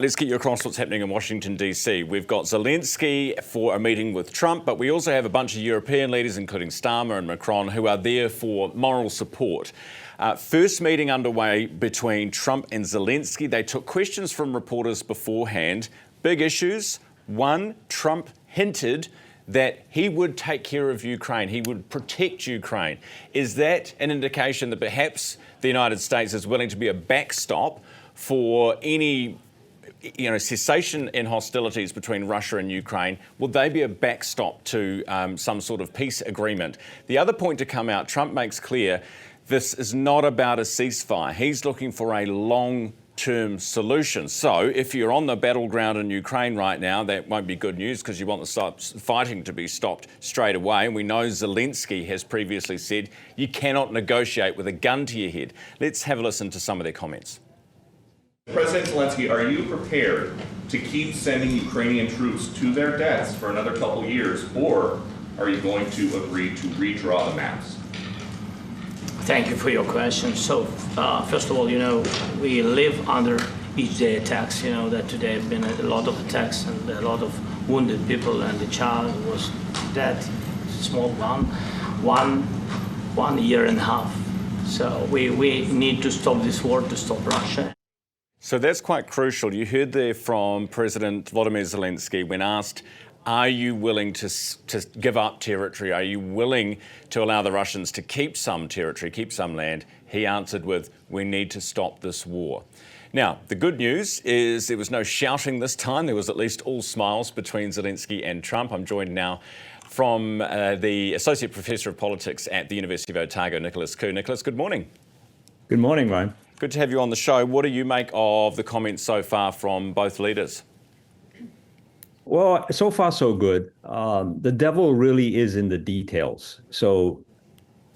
Let's get you across what's happening in Washington, D.C. We've got Zelenskyy for a meeting with Trump, but we also have a bunch of European leaders, including Starmer and Macron, who are there for moral support. First meeting underway between Trump and Zelenskyy. They took questions from reporters beforehand. Big issues. One, Trump hinted that he would take care of Ukraine, he would protect Ukraine. Is that an indication that perhaps the United States is willing to be a backstop for any cessation in hostilities between Russia and Ukraine? Will they be a backstop to some sort of peace agreement? The other point to come out, Trump makes clear this is not about a ceasefire. He's looking for a long-term solution. So if you're on the battleground in Ukraine right now, that won't be good news because you want the fighting to be stopped straight away. And we know Zelenskyy has previously said you cannot negotiate with a gun to your head. Let's have a listen to some of their comments. President Zelenskyy, are you prepared to keep sending Ukrainian troops to their deaths for another couple years, or are you going to agree to redraw the maps? Thank you for your question. So, first of all, we live under each day attacks. That today have been a lot of attacks and a lot of wounded people, and the child was dead, small one year and a half. So we need to stop this war, to stop Russia. So that's quite crucial. You heard there from President Volodymyr Zelenskyy when asked, are you willing to give up territory? Are you willing to allow the Russians to keep some territory, keep some land? He answered with, we need to stop this war. Now, the good news is there was no shouting this time. There was at least all smiles between Zelenskyy and Trump. I'm joined now from the Associate Professor of Politics at the University of Otago, Khoo. Nicholas, good morning. Good morning, Ryan. Good to have you on the show. What do you make of the comments so far from both leaders? Well, so far so good. The devil really is in the details. So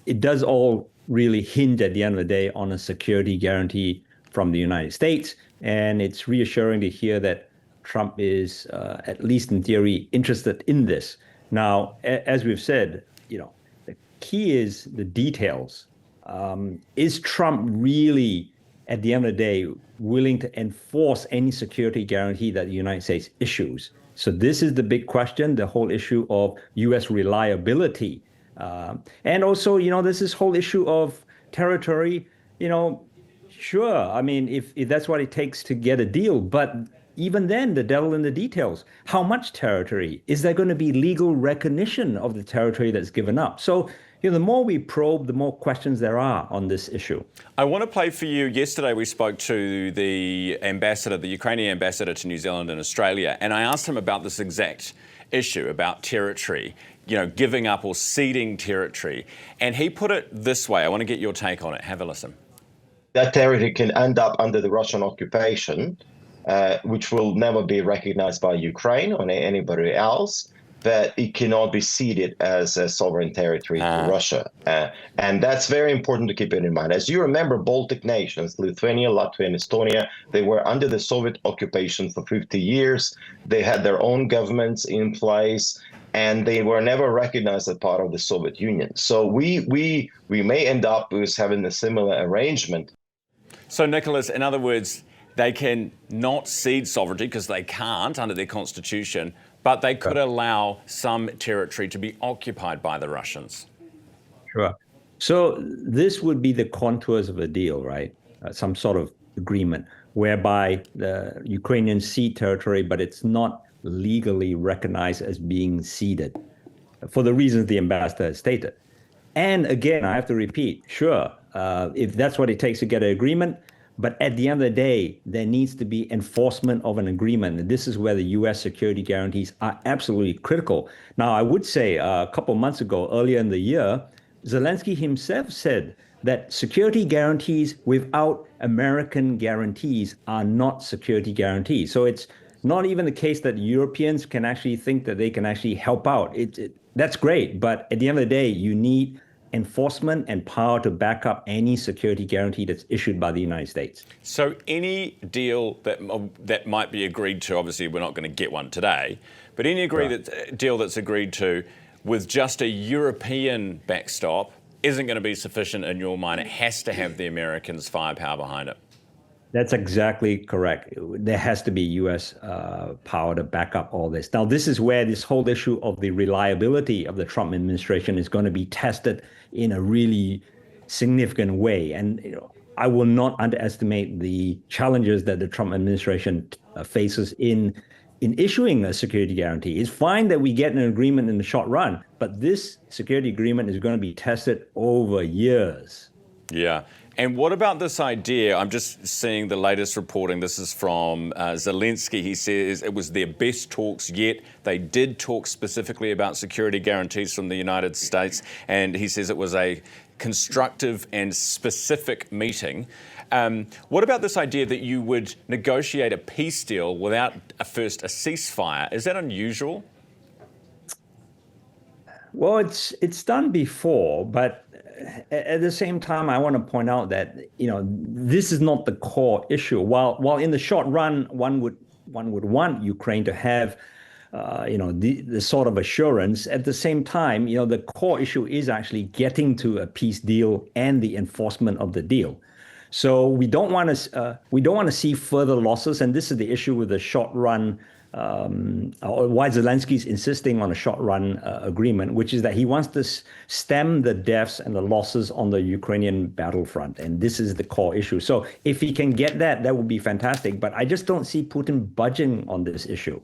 it does all really hinge at the end of the day on a security guarantee from the United States. And it's reassuring to hear that Trump is, at least in theory, interested in this. Now, as we've said, the key is the details. Is Trump really, at the end of the day, willing to enforce any security guarantee that the United States issues? So this is the big question, the whole issue of U.S. reliability. And also, there's this whole issue of territory. Sure, I mean, if that's what it takes to get a deal, but even then, the devil in the details. How much territory? Is there going to be legal recognition of the territory that's given up? So, the more we probe, the more questions there are on this issue. I want to play for you. Yesterday, we spoke to the ambassador, the Ukrainian ambassador to New Zealand and Australia, and I asked him about this exact issue, about territory, giving up or ceding territory. And he put it this way. I want to get your take on it. Have a listen. That territory can end up under the Russian occupation, which will never be recognized by Ukraine or anybody else, but it cannot be ceded as a sovereign territory to Russia. And that's very important to keep it in mind. As you remember, Baltic nations, Lithuania, Latvia, and Estonia, they were under the Soviet occupation for 50 years. They had their own governments in place, and they were never recognized as part of the Soviet Union. So we may end up with having a similar arrangement. So, Nicholas, in other words, they can not cede sovereignty because they can't under their constitution, but they could allow some territory to be occupied by the Russians. Sure. So this would be the contours of a deal, right? Some sort of agreement whereby the Ukrainians cede territory, but it's not legally recognized as being ceded for the reasons the ambassador has stated. And again, I have to repeat, sure, if that's what it takes to get an agreement, but at the end of the day, there needs to be enforcement of an agreement. And this is where the U.S. security guarantees are absolutely critical. Now, I would say a couple months ago, earlier in the year, Zelenskyy himself said that security guarantees without American guarantees are not security guarantees. So it's not even the case that Europeans can actually think that they can actually help out. That's great. But at the end of the day, you need enforcement and power to back up any security guarantee that's issued by the United States. So any deal that might be agreed to, obviously we're not going to get one today, but any deal that's agreed to with just a European backstop isn't going to be sufficient in your mind. It has to have the Americans' firepower behind it. That's exactly correct. There has to be U.S. Power to back up all this. Now, this is where this whole issue of the reliability of the Trump administration is going to be tested in a really significant way. And I will not underestimate the challenges that the Trump administration faces in issuing a security guarantee. It's fine that we get an agreement in the short run, but this security agreement is going to be tested over years. Yeah. And what about this idea? I'm just seeing the latest reporting. This is from Zelenskyy. He says it was their best talks yet. They did talk specifically about security guarantees from the United States. And he says it was a constructive and specific meeting. What about this idea that you would negotiate a peace deal without first a ceasefire? Is that unusual? Well, it's done before, but at the same time, I want to point out that this is not the core issue. While in the short run, one would want Ukraine to have the sort of assurance. At the same time, the core issue is actually getting to a peace deal and the enforcement of the deal. So we don't want to see further losses, and this is the issue with the short run. Why Zelenskyy is insisting on a short-run agreement, which is that he wants to stem the deaths and the losses on the Ukrainian battlefront, and this is the core issue. So if he can get that, that would be fantastic. But I just don't see Putin budging on this issue.